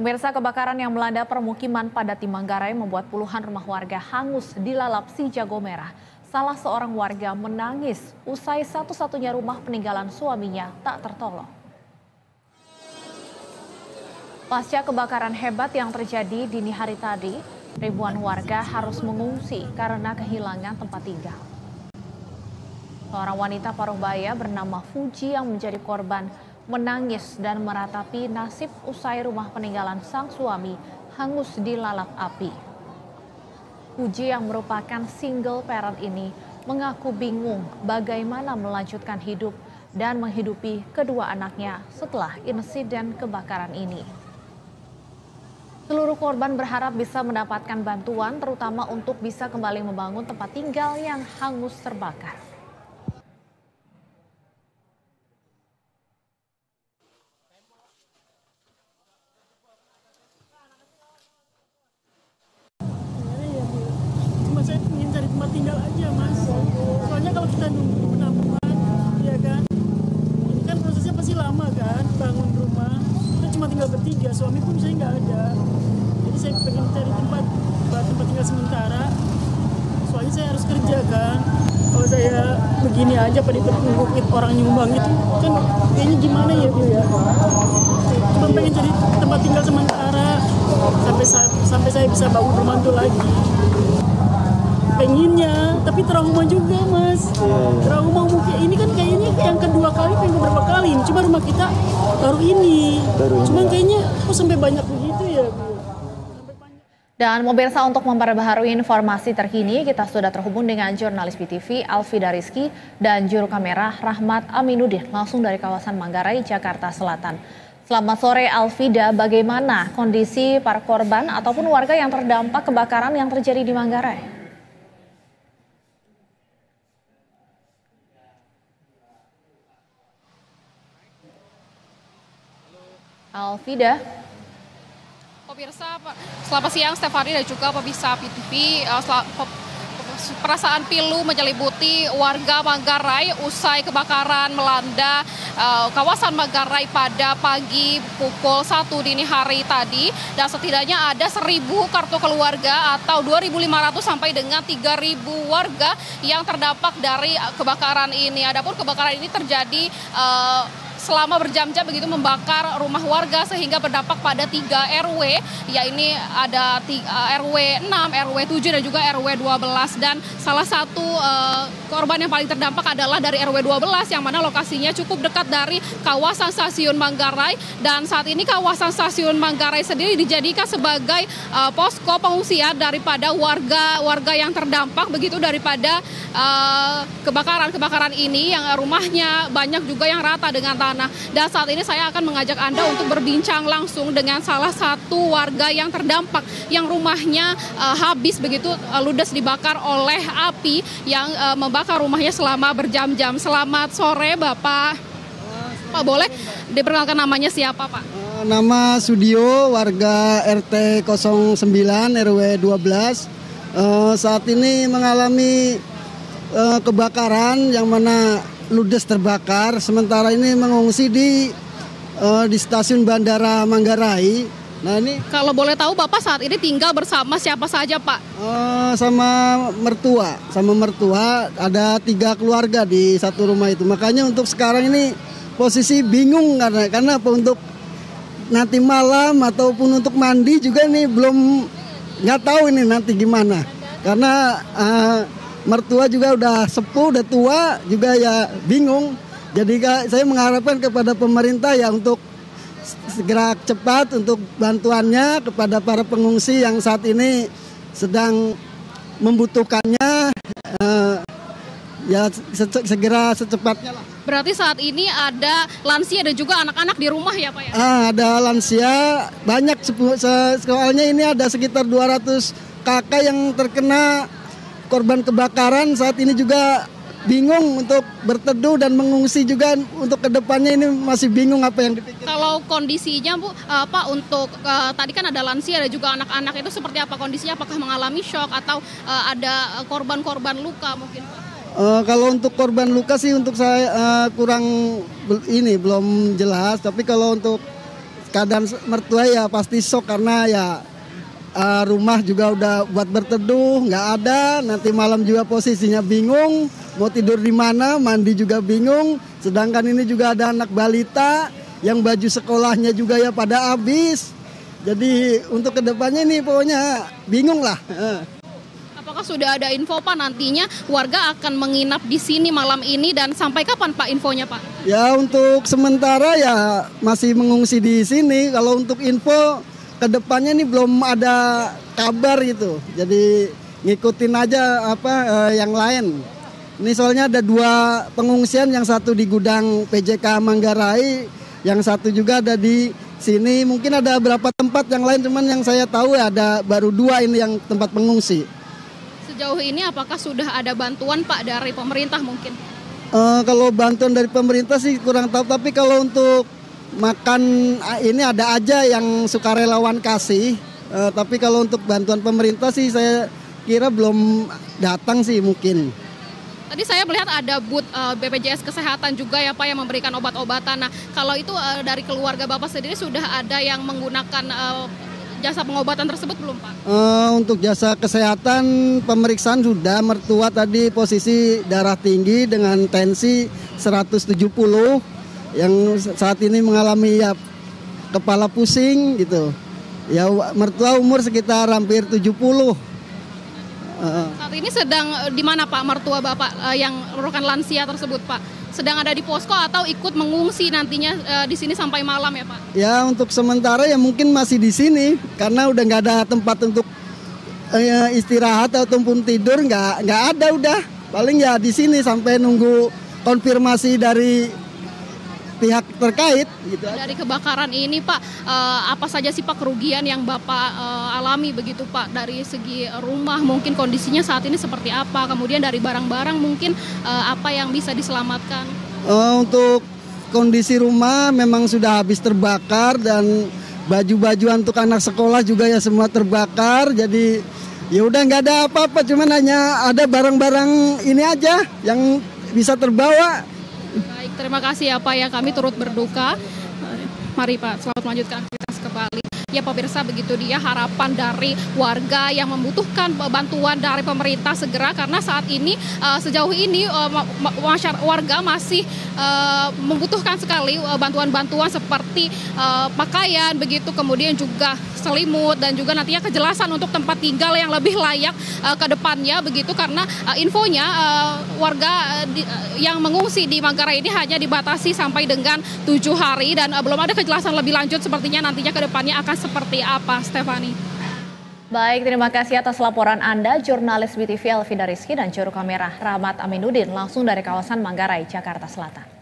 Pemirsa, kebakaran yang melanda permukiman padat di Manggarai membuat puluhan rumah warga hangus dilalap si jago merah. Salah seorang warga menangis usai satu-satunya rumah peninggalan suaminya tak tertolong. Pasca kebakaran hebat yang terjadi dini hari tadi, ribuan warga harus mengungsi karena kehilangan tempat tinggal. Seorang wanita paruh baya bernama Fuji yang menjadi korban menangis dan meratapi nasib usai rumah peninggalan sang suami hangus dilalap api. Fuji yang merupakan single parent ini mengaku bingung bagaimana melanjutkan hidup dan menghidupi kedua anaknya setelah insiden kebakaran ini. Seluruh korban berharap bisa mendapatkan bantuan terutama untuk bisa kembali membangun tempat tinggal yang hangus terbakar. Saya ingin cari tempat tinggal aja, Mas. Soalnya kalau kita nunggu penampungan, ya kan, ini kan prosesnya pasti lama kan, bangun rumah. Kita cuma tinggal bertiga, suami pun saya nggak ada. Jadi saya pengen cari tempat tinggal sementara. Soalnya saya harus kerja kan. Kalau saya begini aja pada nunggu orang nyumbang itu kan kayaknya gimana ya Bu ya. Cuma pengen cari tempat tinggal sementara sampai saya bisa bangun rumah itu lagi. Pengennya, tapi trauma juga Mas. Trauma mungkin ini kan kayaknya yang kedua kali, pengen beberapa kali. Cuma rumah kita baru ini. Cuman kayaknya kok sampai banyak begitu ya Bu. Dan pemirsa, untuk memperbaharui informasi terkini, kita sudah terhubung dengan jurnalis PTV Alfida Rizky dan juru kamera Rahmat Aminuddin langsung dari kawasan Manggarai, Jakarta Selatan. Selamat sore Alfida, bagaimana kondisi para korban ataupun warga yang terdampak kebakaran yang terjadi di Manggarai? Alfida. Pemirsa, selamat siang Stefani dan juga pemirsa PTV. Perasaan pilu menyelimuti warga Manggarai usai kebakaran melanda kawasan Manggarai pada pagi pukul 1 dini hari tadi, dan setidaknya ada 1.000 kartu keluarga atau 2.500 sampai dengan 3.000 warga yang terdampak dari kebakaran ini. Adapun kebakaran ini terjadi selama berjam-jam begitu, membakar rumah warga sehingga berdampak pada 3 RW, yakni ada RW 6, RW 7 dan juga RW 12, dan salah satu korban yang paling terdampak adalah dari RW 12 yang mana lokasinya cukup dekat dari kawasan stasiun Manggarai, dan saat ini kawasan stasiun Manggarai sendiri dijadikan sebagai posko pengungsian daripada warga yang terdampak begitu daripada kebakaran ini, yang rumahnya banyak juga yang rata dengan tanah. Dan saat ini saya akan mengajak Anda untuk berbincang langsung dengan salah satu warga yang terdampak, yang rumahnya habis begitu ludes dibakar oleh api yang membakar rumahnya selama berjam-jam. Selamat sore Bapak. Pak, boleh diperkenalkan namanya siapa Pak? Nama Sudio, warga RT 09 RW 12. Saat ini mengalami kebakaran yang mana ludes terbakar, sementara ini mengungsi di stasiun Bandara Manggarai. Nah ini, kalau boleh tahu Bapak saat ini tinggal bersama siapa saja Pak? Sama mertua, ada 3 keluarga di satu rumah itu. Makanya untuk sekarang ini posisi bingung karena apa, untuk nanti malam ataupun untuk mandi juga nih belum, nggak tahu ini nanti gimana. Karena mertua juga udah sepuh, udah tua juga ya bingung. Jadi saya mengharapkan kepada pemerintah ya untuk segera cepat untuk bantuannya kepada para pengungsi yang saat ini sedang membutuhkannya, ya segera secepatnya lah. Berarti saat ini ada lansia dan juga anak-anak di rumah ya Pak ya? Ada lansia banyak, soalnya ini ada sekitar 200 kakak yang terkena korban kebakaran. Saat ini juga bingung untuk berteduh dan mengungsi juga untuk kedepannya, ini masih bingung apa yang dipikirkan. Kalau kondisinya Bu, Pak, untuk tadi kan ada lansia dan juga anak-anak, itu seperti apa kondisinya? Apakah mengalami shock atau ada korban-korban luka mungkin Pak? Kalau untuk korban luka sih untuk saya kurang belum jelas, tapi kalau untuk keadaan mertua ya pasti shock karena ya rumah juga udah buat berteduh nggak ada, nanti malam juga posisinya bingung mau tidur di mana, mandi juga bingung, sedangkan ini juga ada anak balita yang baju sekolahnya juga ya pada habis. Jadi untuk kedepannya ini pokoknya bingung lah. Apakah sudah ada info Pak nantinya warga akan menginap di sini malam ini dan sampai kapan Pak infonya Pak? Ya untuk sementara ya masih mengungsi di sini. Kalau untuk info kedepannya ini belum ada kabar gitu. Jadi ngikutin aja yang lain. Ini soalnya ada 2 pengungsian, yang satu di gudang PJK Manggarai, yang satu juga ada di sini. Mungkin ada beberapa tempat yang lain, cuman yang saya tahu ya ada baru 2 ini yang tempat pengungsi. Sejauh ini apakah sudah ada bantuan Pak dari pemerintah mungkin? Kalau bantuan dari pemerintah sih kurang tahu, tapi kalau untuk makan ini ada aja yang sukarelawan kasih. Tapi kalau untuk bantuan pemerintah sih saya kira belum datang sih mungkin. Tadi saya melihat ada booth BPJS Kesehatan juga ya Pak yang memberikan obat-obatan. Nah kalau itu dari keluarga Bapak sendiri sudah ada yang menggunakan jasa pengobatan tersebut belum Pak? Untuk jasa kesehatan pemeriksaan sudah, mertua tadi posisi darah tinggi dengan tensi 170 yang saat ini mengalami ya kepala pusing gitu. Ya mertua umur sekitar hampir 70. Saat ini sedang di mana Pak mertua Bapak yang merupakan lansia tersebut Pak? Sedang ada di posko atau ikut mengungsi nantinya di sini sampai malam ya Pak? Ya untuk sementara ya mungkin masih di sini karena udah nggak ada tempat untuk istirahat ataupun tidur, nggak ada udah. Paling ya di sini sampai nunggu konfirmasi dari pihak terkait gitu. Dari kebakaran ini Pak, apa saja sih Pak kerugian yang Bapak alami begitu Pak? Dari segi rumah mungkin kondisinya saat ini seperti apa? Kemudian dari barang-barang mungkin apa yang bisa diselamatkan? Untuk kondisi rumah memang sudah habis terbakar dan baju-baju untuk anak sekolah juga ya semua terbakar. Jadi ya udah nggak ada apa-apa, cuman hanya ada barang-barang ini aja yang bisa terbawa. Baik, terima kasih ya Pak ya, kami turut berduka. Mari Pak, selamat melanjutkan aktivitas kembali. Ya pemirsa, begitu dia harapan dari warga yang membutuhkan bantuan dari pemerintah segera, karena saat ini sejauh ini warga masih membutuhkan sekali bantuan-bantuan seperti pakaian begitu, kemudian juga selimut dan juga nantinya kejelasan untuk tempat tinggal yang lebih layak ke depannya begitu, karena infonya warga yang mengungsi di Manggarai ini hanya dibatasi sampai dengan 7 hari dan belum ada kejelasan lebih lanjut sepertinya nantinya ke depannya akan seperti apa, Stefani. Baik, terima kasih atas laporan Anda, jurnalis BTV Elvida Rizky dan juru kamera Rahmat Aminuddin langsung dari kawasan Manggarai, Jakarta Selatan.